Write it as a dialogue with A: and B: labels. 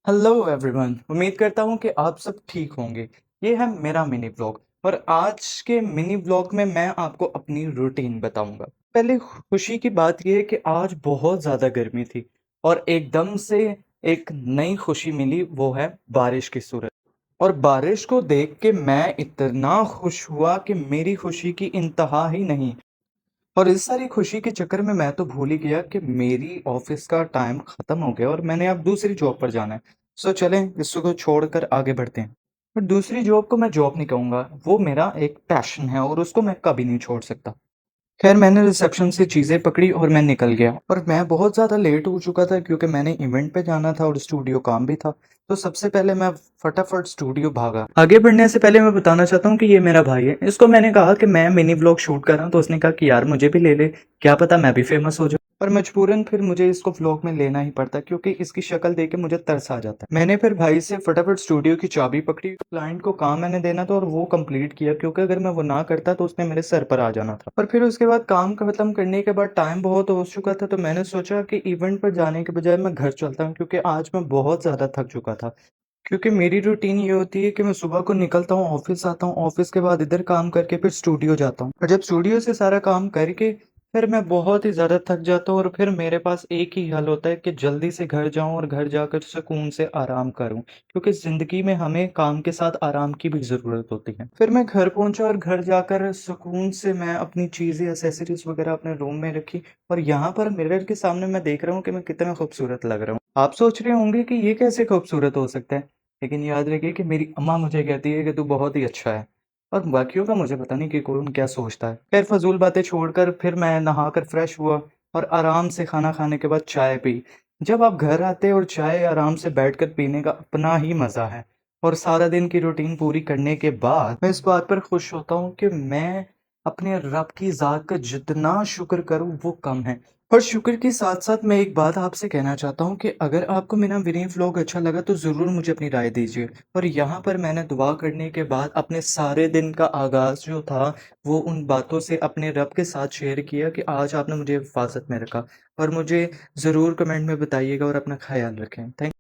A: Hello everyone. उम्मीद करता हूँ कि आप सब ठीक होंगे। ये है मेरा मिनी ब्लॉग और आज के मिनी ब्लॉग में मैं आपको अपनी रूटीन बताऊंगा। पहले खुशी की बात ये है कि आज बहुत ज़्यादा गर्मी थी और एकदम से एक नई खुशी मिली, वो है बारिश की सूरत। और बारिश को देख के मैं इतना खुश हुआ कि मेरी खुशी की इंतहा ही नहीं। और इस सारी खुशी के चक्कर में मैं तो भूल ही गया कि मेरी ऑफिस का टाइम खत्म हो गया और मैंने अब दूसरी जॉब पर जाना है। सो चलें इसको छोड़कर आगे बढ़ते हैं। पर दूसरी जॉब को मैं जॉब नहीं कहूँगा, वो मेरा एक पैशन है और उसको मैं कभी नहीं छोड़ सकता। खैर मैंने रिसेप्शन से चीज़ें पकड़ी और मैं निकल गया और मैं बहुत ज़्यादा लेट हो चुका था क्योंकि मैंने इवेंट पे जाना था और स्टूडियो काम भी था। तो सबसे पहले मैं फटाफट स्टूडियो भागा। आगे बढ़ने से पहले मैं बताना चाहता हूँ कि ये मेरा भाई है। इसको मैंने कहा कि मैं मिनी ब्लॉग शूट कर रहा हूँ, तो उसने कहा कि यार मुझे भी ले ले, क्या पता मैं भी फेमस हो जाऊँ। पर मजबूरन फिर मुझे इसको व्लॉग में लेना ही पड़ता है क्योंकि इसकी शक्ल देख के मुझे तरस आ जाता है। मैंने फिर भाई से फटाफट स्टूडियो की चाबी पकड़ी। क्लाइंट को काम मैंने देना था और वो कंप्लीट किया क्योंकि अगर मैं वो ना करता तो उसने मेरे सर पर आ जाना था। और फिर उसके बाद काम खत्म करने के बाद टाइम बहुत हो चुका था, तो मैंने सोचा कि इवेंट पर जाने के बजाय मैं घर चलता हूँ क्योंकि आज मैं बहुत ज़्यादा थक चुका था। क्योंकि मेरी रूटीन ये होती है कि मैं सुबह को निकलता हूँ, ऑफिस आता हूँ, ऑफिस के बाद इधर काम करके फिर स्टूडियो जाता हूँ और जब स्टूडियो से सारा काम करके फिर मैं बहुत ही ज़्यादा थक जाता हूँ और फिर मेरे पास एक ही हल होता है कि जल्दी से घर जाऊँ और घर जाकर सुकून से आराम करूँ, क्योंकि ज़िंदगी में हमें काम के साथ आराम की भी ज़रूरत होती है। फिर मैं घर पहुँचा और घर जाकर सुकून से मैं अपनी चीज़ें एसेसरीज वगैरह अपने रूम में रखी और यहाँ पर मिरर के सामने मैं देख रहा हूँ कि मैं कितना खूबसूरत लग रहा हूँ। आप सोच रहे होंगे कि ये कैसे खूबसूरत हो सकता है, लेकिन याद रखिए कि मेरी अम्मा मुझे कहती है कि तू बहुत ही अच्छा है और बाकियों का मुझे पता नहीं कि कौन क्या सोचता है। खैर फजूल बातें छोड़कर फिर मैं नहाकर फ्रेश हुआ और आराम से खाना खाने के बाद चाय पी। जब आप घर आते और चाय आराम से बैठकर पीने का अपना ही मज़ा है। और सारा दिन की रूटीन पूरी करने के बाद मैं इस बात पर खुश होता हूँ कि मैं अपने रब की ज़ात का जितना शुक्र करूँ वो कम है। और शुक्र के साथ-साथ मैं एक बात आपसे कहना चाहता हूँ कि अगर आपको मेरा मिनी व्लॉग अच्छा लगा तो ज़रूर मुझे अपनी राय दीजिए। और यहाँ पर मैंने दुआ करने के बाद अपने सारे दिन का आगाज़ जो था, वो उन बातों से अपने रब के साथ शेयर किया कि आज आपने मुझे हिफ़ाज़त में रखा। और मुझे ज़रूर कमेंट में बताइएगा और अपना ख़्याल रखें। थैंक